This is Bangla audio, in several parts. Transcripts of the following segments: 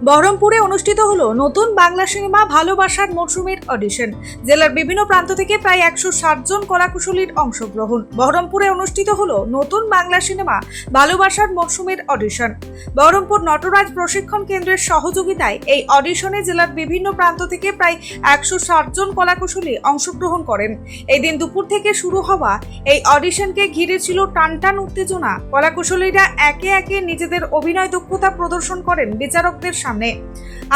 বহরমপুরে অনুষ্ঠিত হলো নতুন বাংলা সিনেমা ভালোবাসার মরশুমের অডিশন। জেলার বিভিন্ন প্রান্ত থেকে প্রায় 160 জন কলাকুশলীর অংশগ্রহণ। বহরমপুরে অনুষ্ঠিত হলো নতুন বাংলা সিনেমা ভালোবাসার মরশুমের অডিশন। বহরমপুর নটরাজ প্রশিক্ষণ কেন্দ্রের সহযোগিতায় এই অডিশনে জেলার বিভিন্ন প্রান্ত থেকে প্রায় 160 জন কলাকুশলী অংশগ্রহণ করেন। এই দিন দুপুর থেকে শুরু হওয়া এই অডিশনকে ঘিরে ছিল টানটান উত্তেজনা। কলাকুশলীরা একে একে নিজেদের অভিনয় দক্ষতা প্রদর্শন করেন বিচারকদের সামনে।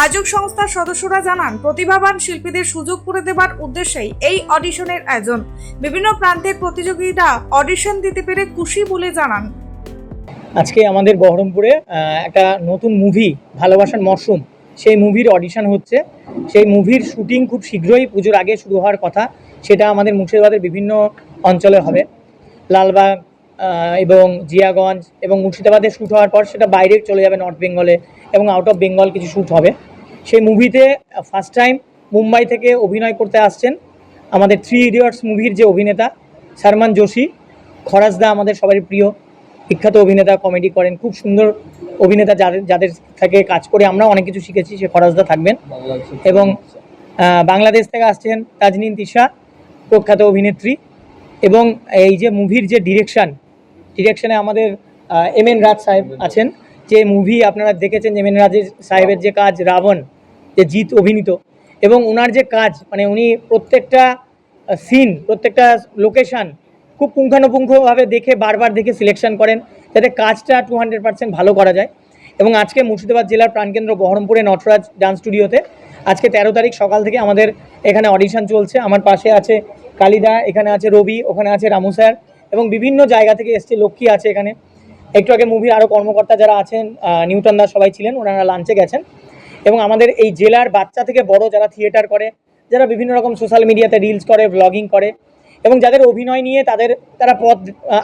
আয়োজক সংস্থার সদস্যরা জানান, প্রতিভাবান শিল্পীদের সুযোগ করে দেবার উদ্দেশ্যেই এই অডিশনের আয়োজন। বিভিন্ন প্রান্তের প্রতিযোগীরা অডিশন দিতে পেরে খুশি বলে জানান। আজকে আমাদের বহরমপুরে একটা নতুন মুভি ভালোবাসার মরশুম, সেই মুভির অডিশন হচ্ছে। সেই মুভির শুটিং খুব শীঘ্রই পুজোর আগে শুরু হওয়ার কথা। সেটা আমাদের মুর্শিদাবাদের বিভিন্ন অঞ্চলে হবে, লালবাগ এবং জিয়াগঞ্জ এবং মুর্শিদাবাদে শ্যুট হওয়ার পর সেটা বাইরে চলে যাবে নর্থ বেঙ্গলে এবং আউট অফ বেঙ্গল কিছু শ্যুট হবে। সেই মুভিতে ফার্স্ট টাইম মুম্বাই থেকে অভিনয় করতে আসছেন আমাদের 3 ইডিয়টস মুভির যে অভিনেতা সালমান জোশী। খরাজদা আমাদের সবারই প্রিয় বিখ্যাত অভিনেতা, কমেডি করেন, খুব সুন্দর অভিনেতা, যাদের থেকে কাজ করে আমরা অনেক কিছু শিখেছি। সে খরাজদা থাকবেন এবং বাংলাদেশ থেকে আসছেন তাজনিন তিশা, প্রখ্যাত অভিনেত্রী। এবং এই যে মুভির যে ডিরেকশনে আমাদের এম.এন. রাজ সাহেব আছেন। যে মুভি আপনারা দেখেছেন, এম.এন. রাজ সাহেবের যে কাজ রাবণ, যে জিৎ অভিনীত, এবং ওনার যে কাজ, মানে উনি প্রত্যেকটা সিন, প্রত্যেকটা লোকেশান খুব পুঙ্খানুপুঙ্খভাবে দেখে বারবার দেখে সিলেকশন করেন যাতে কাজটা 200% ভালো করা যায়। এবং আজকে মুর্শিদাবাদ জেলার প্রাণকেন্দ্র বহরমপুরে নটরাজ ডান্স স্টুডিওতে আজকে 13 তারিখ সকাল থেকে আমাদের এখানে অডিশন চলছে। আমার পাশে আছে কালিদা, এখানে আছে রবি, ওখানে আছে রামু স্যার এবং বিভিন্ন জায়গা থেকে এসছে, লক্ষ্মী আছে এখানে। একটু আগে মুভির আরও কর্মকর্তা যারা আছেন, নিউটন দা, সবাই ছিলেন, ওনারা লাঞ্চে গেছেন। এবং আমাদের এই জেলার বাচ্চা থেকে বড় যারা থিয়েটার করে, যারা বিভিন্ন রকম সোশ্যাল মিডিয়াতে রিলস করে, ব্লগিং করে, এবং যাদের অভিনয় নিয়ে তারা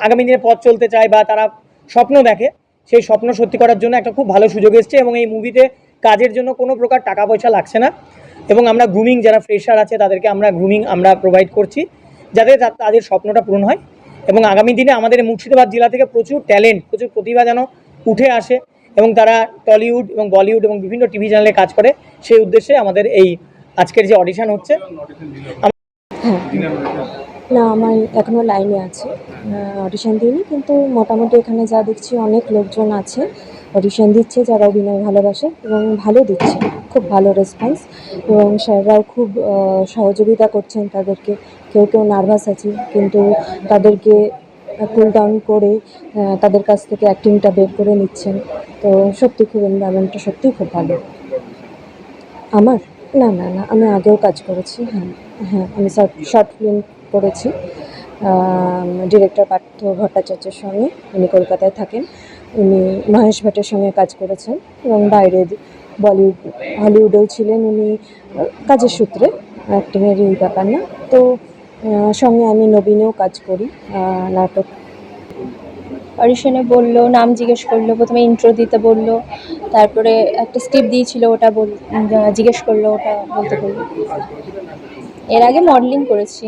আগামী দিনে পথ চলতে চায় বা তারা স্বপ্ন দেখে, সেই স্বপ্ন সত্যি করার জন্য একটা খুব ভালো সুযোগ এসছে। এবং এই মুভিতে কাজের জন্য কোনো প্রকার টাকা পয়সা লাগছে না। এবং আমরা গ্রুমিং, যারা ফ্রেশার আছে তাদেরকে আমরা গ্রুমিং প্রোভাইড করছি যাতে তাদের স্বপ্নটা পূরণ হয়। এবং আগামী দিনে আমাদের মুর্শিদাবাদ জেলা থেকে প্রচুর ট্যালেন্ট, প্রচুর প্রতিভা যেন উঠে আসে এবং তারা টলিউড এবং বলিউড এবং বিভিন্ন টিভি চ্যানেলে কাজ করে, সেই উদ্দেশ্যে আমাদের এই আজকের যে অডিশন হচ্ছে। না, আমার এখনও লাইনে আছে, অডিশন দিইনি, কিন্তু মোটামুটি এখানে যা দেখছি অনেক লোকজন আছে অডিশন দিচ্ছে যারা অভিনয় ভালোবাসে এবং ভালো দিচ্ছে, খুব ভালো রেসপন্স। এবং স্যাররাও খুব সহযোগিতা করছেন তাদেরকে। কেউ কেউ নার্ভাস আছে, কিন্তু তাদেরকে কুল ডাউন করে তাদের কাছ থেকে অ্যাক্টিংটা বের করে নিচ্ছেন। তো সত্যি খুব এনভায়রনমেন্টটা সত্যিই খুব ভালো। আমার না, আমি আগেও কাজ করেছি। হ্যাঁ, আমি শর্ট ফিল্ম করেছি ডিরেক্টর পার্থ ভট্টাচার্যের সঙ্গে। উনি কলকাতায় থাকেন, উনি মহেশ ভাটের সঙ্গে কাজ করেছেন এবং বাইরে বলিউড হলিউডেও ছিলেন উনি, কাজের সূত্রে, অ্যাক্টিংয়ের এই ব্যাপার না। তো সঙ্গে আমি নবীনেও কাজ করি নাটক। অডিশনে বললো, নাম জিজ্ঞেস করলো, প্রথমে ইন্ট্রো দিতে বললো, তারপরে একটা স্ক্রিপ্ট দিয়েছিল, ওটা জিজ্ঞেস করলো, ওটা বলতে বললো। এর আগে মডেলিং করেছি।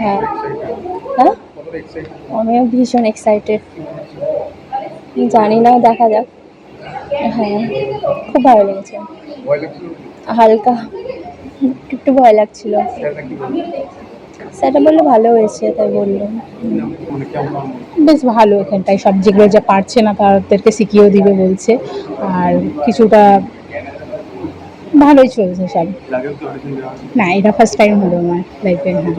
হ্যাঁ, আমিও ভীষণ এক্সাইটেড, জানি না, দেখা যাক। হ্যাঁ, খুব ভালো লেগেছে। হালকা একটু ভয় লাগছিল। সেটা বললে ভালো হয়েছে, তাই বললো। বেশ ভালো, এখানটায় সব যেগুলো যা পারছে না তাদেরকে শিখিয়েও দিবে বলছে, আর কিছুটা ভালোই চলছে সব। না, এটা ফার্স্ট টাইম হলো আমার লাইফে। হ্যাঁ,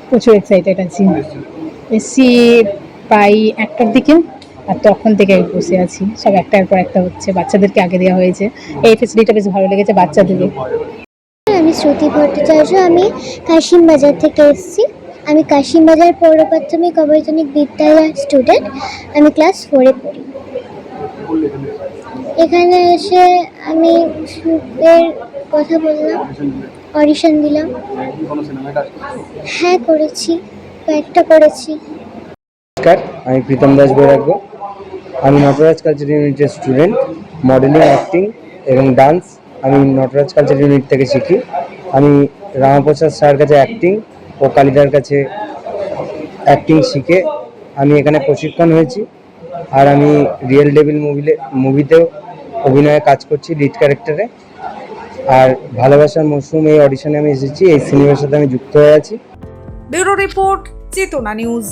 প্রচুর এক্সাইটেড আছি। এসছি প্রায় 1টার দিকে, আর তখন থেকে বসে আছি। সব একটার পর একটা হচ্ছে, বাচ্চাদেরকে আগে দেওয়া হয়েছে। এই ফেসিলিটিটা বেশ ভালো লেগেছে বাচ্চাদেরকে। আমি শ্রুতি ভট্টাচার্য, আমি কাশিমবাজার থেকে এসেছি। আমি কাশিমবাজার পৌর প্রাথমিক অবৈতনিক বিদ্যালয়ের স্টুডেন্ট। আমি ক্লাস 4-এ পড়ি। এখানে এসে আমি এর কথা বললাম, অডিশন দিলাম। হ্যাঁ, করেছি, কয়েকটা করেছি। নমস্কার, আমি প্রীতম দাস বৈরাগ্য। আমি নটরাজ কালচার ইউনিটের স্টুডেন্ট। মডেলিং, অ্যাক্টিং এবং ডান্স আমি নটরাজ কালচার ইউনিট থেকে শিখি। আমি রামাপ্রসাদ স্যার কাছে অ্যাক্টিং ও কালিদার কাছে অ্যাক্টিং শিখে আমি এখানে প্রশিক্ষণ হয়েছি। আর আমি রিয়েল ডেভিল মুভিতেও অভিনয়ে কাজ করছি লিড ক্যারেক্টারে। আর ভালোবাসার মরশুম এই অডিশনে আমি এসেছি, এই সিনেমার সাথে আমি যুক্ত হয়ে আছি। ব্যুরো রিপোর্ট, চেতনা নিউজ।